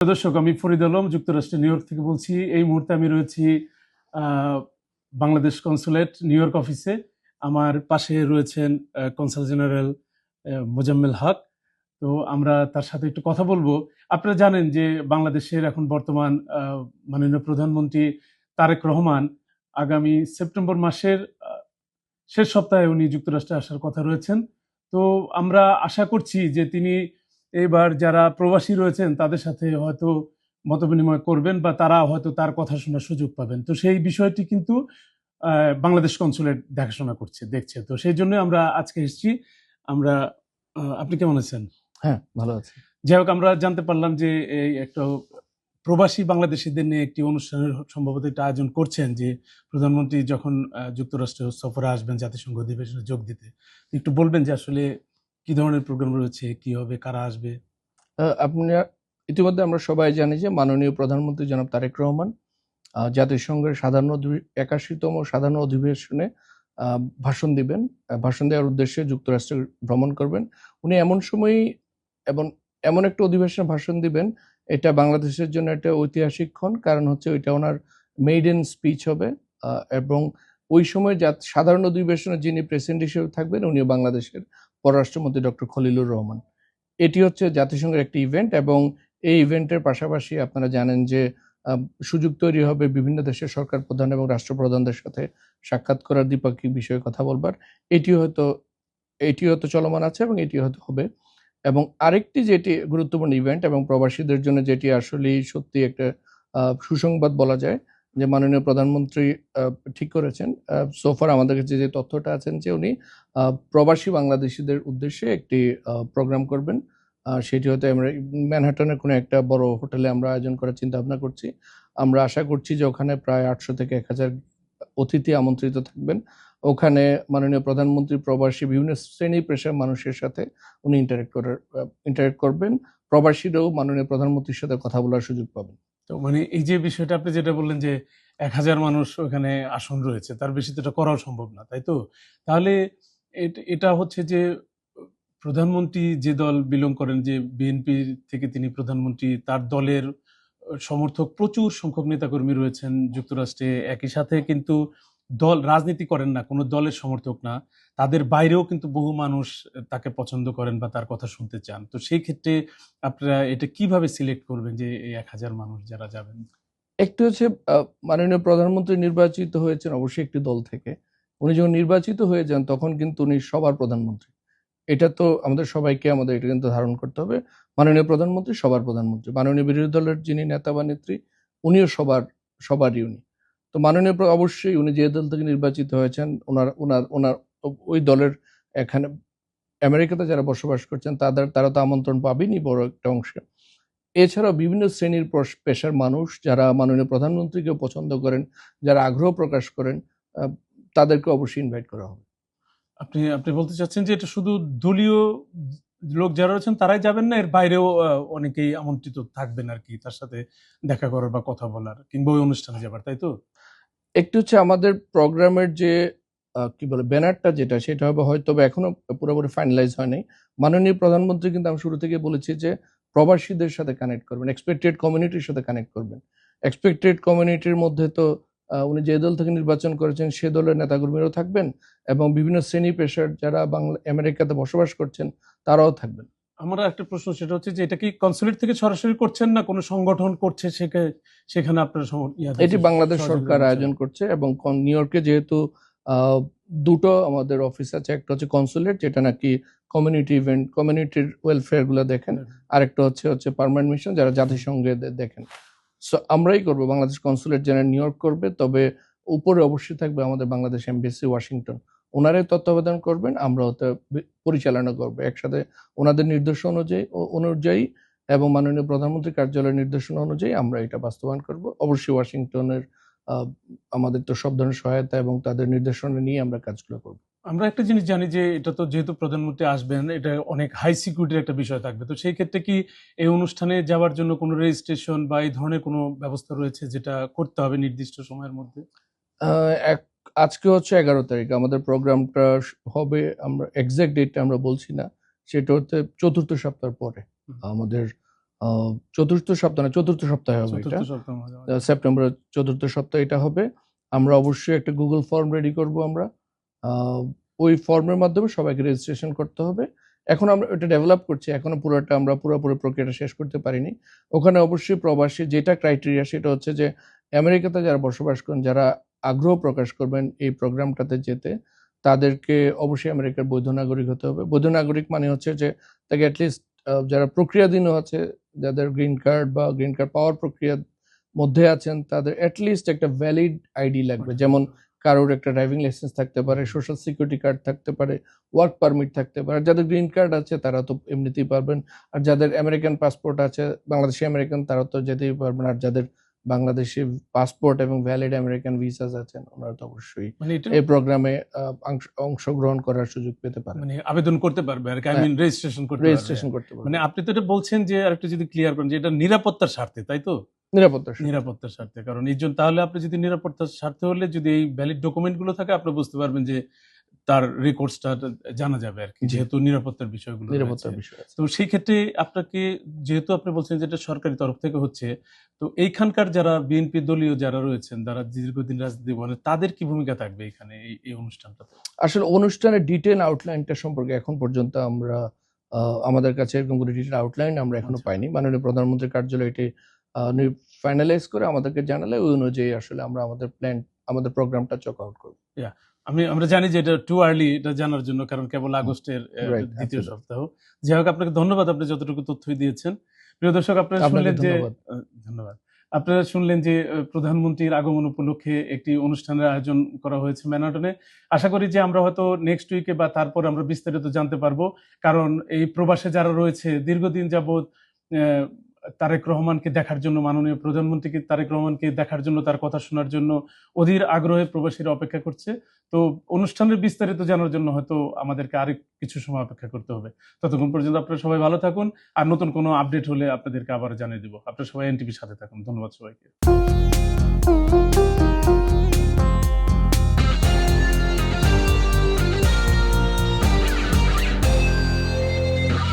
দর্শক, আমি ফরিদ আলম যুক্তরাষ্ট্রের নিউ ইয়র্ক থেকে বলছি। এই মুহূর্তে আমি রয়েছি বাংলাদেশ কনসুলেট নিউ ইয়র্ক অফিসে। আমার পাশে রয়েছেন কনসাল জেনারেল মোজাম্মেল হক। তো আমরা তার সাথে একটু কথা বলবো। আপনারা জানেন যে বাংলাদেশের এখন বর্তমান মাননীয় প্রধানমন্ত্রী তারেক রহমান আগামী সেপ্টেম্বর মাসের শেষ সপ্তাহে উনি যুক্তরাষ্ট্রে আসার কথা রয়েছেন। তো আমরা আশা করছি যে তিনি এবার যারা প্রবাসী রয়েছেন তাদের সাথে হয়তো মতবিনিময় করবেন বা তারা হয়তো তার কথা শোনার সুযোগ পাবেন। তো সেই বিষয়টি কিন্তু বাংলাদেশ কনসুলেট দেখাশোনা করছে, দেখছে। তো সেই জন্য আমরা আজকে এসেছি। আমরা আপনি কেমন আছেন? হ্যাঁ, ভালো আছি। যাই হোক, আমরা জানতে পারলাম যে এই একটা প্রবাসী বাংলাদেশিদের নিয়ে একটি অনুষ্ঠানের সম্ভবত একটা আয়োজন করছেন, যে প্রধানমন্ত্রী যখন যুক্তরাষ্ট্র সফরে আসবেন জাতিসংঘ অধিবেশনে যোগ দিতে। একটু বলবেন যে আসলে কি ধরনের প্রোগ্রাম রয়েছে, কি হবে, কারা আসবে? আপনারা ইতিমধ্যে আমরা সবাই জানি যে মাননীয় প্রধানমন্ত্রী জনাব তারেক রহমান জাতিসংঘের 81তম সাধারণ অধিবেশনে ভাষণ দিবেন। ভাষণ দেওয়ার উদ্দেশ্যে যুক্তরাষ্ট্রে ভ্রমণ করবেন। উনি এমন সময়ই এবং এমন একটা অধিবেশনে ভাষণ দিবেন, এটা বাংলাদেশের জন্য একটা ঐতিহাসিক ক্ষণ। কারণ হচ্ছে ওইটা ওনার মেইডেন স্পিচ হবে এবং ওই সময় সাধারণ অধিবেশনে যিনি প্রেসিডেন্ট হিসেবে থাকবেন উনিও বাংলাদেশের পররাষ্ট্রমন্ত্রী ডক্টর খলিলুর রহমান। এটি হচ্ছে জাতিসংঘের একটি ইভেন্ট এবং এই ইভেন্টের পাশাপাশি আপনারা জানেন যে সুযোগ তৈরি হবে বিভিন্ন দেশের সরকার প্রধান এবং রাষ্ট্রপ্রধানদের সাথে সাক্ষাৎ করার, দ্বিপাক্ষিক বিষয়ে কথা বলবার। এটি হয়তো চলমান আছে এবং এটি হয়তো হবে। এবং আরেকটি যেটি গুরুত্বপূর্ণ ইভেন্ট এবং প্রবাসীদের জন্য যেটি আসলেই সত্যি একটা সুসংবাদ বলা যায়, যে মাননীয় প্রধানমন্ত্রী ঠিক করেছেন, সোফার আমাদের কাছে যে তথ্যটা আছেন যে উনি প্রবাসী বাংলাদেশিদের উদ্দেশ্যে একটি প্রোগ্রাম করবেন। সেটি হয়তো আমরা ম্যানহাটনের কোনো একটা বড় হোটেলে আমরা আয়োজন করার চিন্তা ভাবনা করছি। আমরা আশা করছি যে ওখানে প্রায় 800 থেকে 1000 অতিথি আমন্ত্রিত থাকবেন। ওখানে মাননীয় প্রধানমন্ত্রী প্রবাসী বিভিন্ন শ্রেণী পেশার মানুষের সাথে উনি ইন্টারেক্ট করবেন। প্রবাসীরাও মাননীয় প্রধানমন্ত্রীর সাথে কথা বলার সুযোগ পাবেন। তো মানে এই যে বিষয়টা আপনি যেটা বললেন যে 1000 মানুষ ওখানে আসন রয়েছে, তার বেশি তো এটা করাও সম্ভব না, তাই তো? তাহলে এটা হচ্ছে যে প্রধানমন্ত্রী যে দল বিলং করেন, যে বিএনপি থেকে তিনি প্রধানমন্ত্রী, তার দলের সমর্থক প্রচুর সংখ্যক নেতাকর্মী রয়েছেন যুক্তরাষ্ট্রে। একই সাথে কিন্তু দল রাজনীতি করেন না, কোনো দলের সমর্থক না, তাদের বাইরেও কিন্তু বহু মানুষ তাকে পছন্দ করেন বা তার কথা শুনতে চান। তো সেই ক্ষেত্রে আপনারা এটা কিভাবে সিলেক্ট করবেন যে এই 1000 মানুষ যারা যাবেন? একটি হচ্ছে মাননীয় প্রধানমন্ত্রী নির্বাচিত হয়েছেন অবশ্যই একটি দল থেকে। উনি যখন নির্বাচিত হয়ে যান তখন কিন্তু উনি সবার প্রধানমন্ত্রী। এটা তো আমাদের এটা কিন্তু ধারণ করতে হবে। মাননীয় প্রধানমন্ত্রী সবার প্রধানমন্ত্রী। মাননীয় বিরোধী দলের যিনি নেতা বা নেত্রী উনিও সবারই উনি। তো অবশ্যই উনি যে দল থেকে নির্বাচিত হয়েছেন উনার ওই দলের এখানে আমেরিকাতে যারা বসবাস করছেন তারা তো আমন্ত্রণ পাবেনই বড় একটা অংশ। এছাড়াও বিভিন্ন শ্রেণীর পেশার মানুষ যারা মাননীয় প্রধানমন্ত্রীকে পছন্দ করেন, যারা আগ্রহ প্রকাশ করেন, তাদেরকে অবশ্যই ইনভাইট করা হবে। আপনি আপনি বলতে চাচ্ছেন যে এটা শুধু দলীয় লোক যারা রয়েছেন তারাই যাবেন না, এর বাইরেও অনেকেই আমন্ত্রিত থাকবেন আর কি, তার সাথে দেখা করার বা কথা বলার কিংবা ওই অনুষ্ঠানে যাবার, তাই তো? একটু হচ্ছে আমাদের প্রোগ্রামের যে কি বলে ব্যানারটা যেটা সেটা হবে হয়তো এখনো পুরোপুরি ফাইনালাইজ হয়নি। মাননীয় প্রধানমন্ত্রী কিন্তু আমি শুরু থেকে বলেছি যে প্রবাসীদের সাথে কানেক্ট করবেন, এক্সপেক্টেড কমিউনিটির সাথে কানেক্ট করবেন। এক্সপেক্টেড কমিউনিটির মধ্যে তো উনি যে দল থেকে নির্বাচন করেছেন সে দলের নেতাকর্মীরাও থাকবেন এবং বিভিন্ন শ্রেণী পেশার যারা আমেরিকাতে বসবাস করছেন তারাও থাকবেন। আমার একটা প্রশ্ন, সেটা হচ্ছে যে এটা কি কনসুলেট থেকে সরাসরি করছেন না কোনো সংগঠন করছে সেখানে আপনার এটি বাংলাদেশ সরকার আয়োজন করছে এবং নিউ ইয়র্কে যেহেতু দুটো আমাদের অফিস আছে, একটা হচ্ছে কনসুলেট যেটা নাকি কমিউনিটি ইভেন্ট, কমিউনিটির ওয়েলফেয়ার গুলো দেখেন, আরেকটা হচ্ছে পার্মানেন্ট মিশন যারা জাতিসংঘে দেখেন। সো আমরাই করবো, Bangladesh consulate general new York করবে, তবে উপরে অবশ্যই থাকবে আমাদের বাংলাদেশ এমবেসি ওয়াশিংটন। ওনারাই তত্ত্বাবধান করবেন, আমরা হতে পরিচালনা করবো একসাথে ওনাদের নির্দেশনা অনুযায়ী এবং মাননীয় প্রধানমন্ত্রী কার্যালয়ের নির্দেশনা অনুযায়ী আমরা এটা বাস্তবায়ন করব। অবশ্যই ওয়াশিংটনের আমাদের তো সব ধরনের সহায়তা এবং তাদের নির্দেশনা নিয়ে আমরা কাজগুলো করব। আমরা একটা জিনিস জানি যে এটা তো যেহেতু প্রধানমন্ত্রী আসবেন, এটা অনেক হাই সিকিউরিটির একটা বিষয় থাকবে। তো সেই ক্ষেত্রে কি এই অনুষ্ঠানে যাওয়ার জন্য কোনো রেজিস্ট্রেশন বা এই ধরনের কোনো ব্যবস্থা রয়েছে যেটা করতে হবে নির্দিষ্ট সময়ের মধ্যে? আজকে হচ্ছে 11 তারিখ, আমাদের প্রোগ্রামটা হবে, আমরা এক্সাক্ট ডেটটা আমরা বলছি না, সেটা হচ্ছে চতুর্থ সপ্তাহ পরে আমাদের চতুর্থ সপ্তাহ না, চতুর্থ সপ্তাহে হবে এটা। চতুর্থ সপ্তাহ মাঝামাঝি। সেপ্টেম্বরের চতুর্থ সপ্তাহে এটা হবে। আমরা অবশ্যই একটা গুগল ফর্ম রেডি করব আমরা। ওই ফর্মের মাধ্যমে সবাইকে রেজিস্ট্রেশন করতে হবে। এখন আমরা এটা ডেভেলপ করছি, এখনো পুরোটা আমরা পুরোপুরি প্রক্রিয়াটা শেষ করতে পারিনি। ওখানে অবশ্যই প্রবাসী যেটা ক্রাইটেরিয়া সেটা হচ্ছে যে আমেরিকাতে যারা বসবাস করেন, যারা আগ্রহ প্রকাশ করবেন এই প্রোগ্রামটাতে যেতে, তাদেরকে অবশ্যই আমেরিকার বৈধ নাগরিক হতে হবে। বৈধ নাগরিক মানে হচ্ছে যে তাকে অ্যাটলিস্ট যারা প্রক্রিয়াধীন আছে, যাদের গ্রিন কার্ড বা গ্রিন কার্ড পাওয়ার প্রক্রিয়ার মধ্যে আছেন, তাদের অ্যাটলিস্ট একটা ভ্যালিড আইডি লাগবে। যেমন কারোর একটা ড্রাইভিং লাইসেন্স থাকতে পারে, সোশ্যাল সিকিউরিটি কার্ড থাকতে পারে, ওয়ার্ক পারমিট থাকতে পারে। যাদের গ্রিন কার্ড আছে তারা তো এমনিতেই পারবেন, আর যাদের আমেরিকান পাসপোর্ট আছে, বাংলাদেশি আমেরিকান, তারা তো যেতেই পারবেন। আর যাদের বাংলাদেশি পাসপোর্ট এবং ভ্যালিড আমেরিকান ভিসাস আছেন, ওনারা তো অবশ্যই মানে এটা এই প্রোগ্রামে অংশগ্রহণ করার সুযোগ পেতে পারেন, মানে আবেদন করতে পারবে আর কি, আই মিন রেজিস্ট্রেশন করতে পারবে। রেজিস্ট্রেশন করতে পারবেন। মানে আপনি তো এটা বলছেন যে আরেকটু যদি ক্লিয়ার করেন যে এটা নিরাপত্তার স্বার্থে, তাই তো? নিরাপত্তার সাথে। নিরাপত্তার স্বার্থে, কারণ এই জন্য তাহলে আপনি যদি নিরাপত্তার স্বার্থে হলে যদি এই ভ্যালিড ডকুমেন্ট গুলো থাকে, আপনি বুঝতে পারবেন যে তার রেকর্ডসটা জানা যাবে আর কি, জি। যেহেতু নিরাপত্তার বিষয়গুলো নিরাপত্তার রয়েছে। বিষয় আছে। তো সেই ক্ষেত্রে আপনাকে, যেহেতু আপনি বলছেন যে এটা সরকারি তরফ থেকে হচ্ছে, তো এইখানকার যারা বিএনপি দলীয় যারা রয়েছেন, যারা দীর্ঘদিন রাজনীতি করেন, তাদের কি ভূমিকা থাকবে এখানে এই অনুষ্ঠানটাতে? আসলে অনুষ্ঠানের ডিটেল আউটলাইনটা সম্পর্কে এখন পর্যন্ত আমরা আমাদের কাছে এরকম কোনো ডিটেল আউটলাইন আমরা এখনো আচ্ছা। পাইনি। মাননীয় প্রধানমন্ত্রীর কার্যালয় এটি ফাইনালাইজ করে আমাদেরকে জানালে ওই অনুযায়ী আসলে আমরা আমাদের প্রোগ্রামটা চক আউট করব। আমরা জানি যে এটা টু আর্লি এটা জানার জন্য, কারণ কেবল আগস্টের Right, দ্বিতীয় absolutely. সপ্তাহ। যাই হোক, আপনাকে ধন্যবাদ, আপনি যতটুকু তথ্যই দিয়েছেন। প্রিয় দর্শক, আপনারা আপনাকে শুনলেন যে ধন্যবাদ। ধন্যবাদ। আপনারা শুনলেন যে প্রধানমন্ত্রীর আগমন উপলক্ষে একটি অনুষ্ঠানের আয়োজন করা হয়েছে ম্যানহাটনে। আশা করি যে আমরা হয়তো নেক্সট উইকে বা তারপর আমরা বিস্তারিত জানতে পারবো, কারণ এই প্রবাসে যারা রয়েছে দীর্ঘদিন যাবৎ তারেক রহমানকে দেখার জন্য, মাননীয় প্রধানমন্ত্রীকে তারেক রহমানকে দেখার জন্য, তার কথা শোনার জন্য অধীর আগ্রহে প্রবাসীরা অপেক্ষা করছে। তো অনুষ্ঠানের বিস্তারিত জানার জন্য হয়তো আমাদেরকে আরেক কিছু সময় অপেক্ষা করতে হবে। ততক্ষণ পর্যন্ত আপনারা সবাই ভালো থাকুন, আর নতুন কোনো আপডেট হলে আপনাদেরকে আবার জানিয়ে দেবো। আপনারা সবাই এনটিভির সাথে থাকুন। ধন্যবাদ সবাইকে।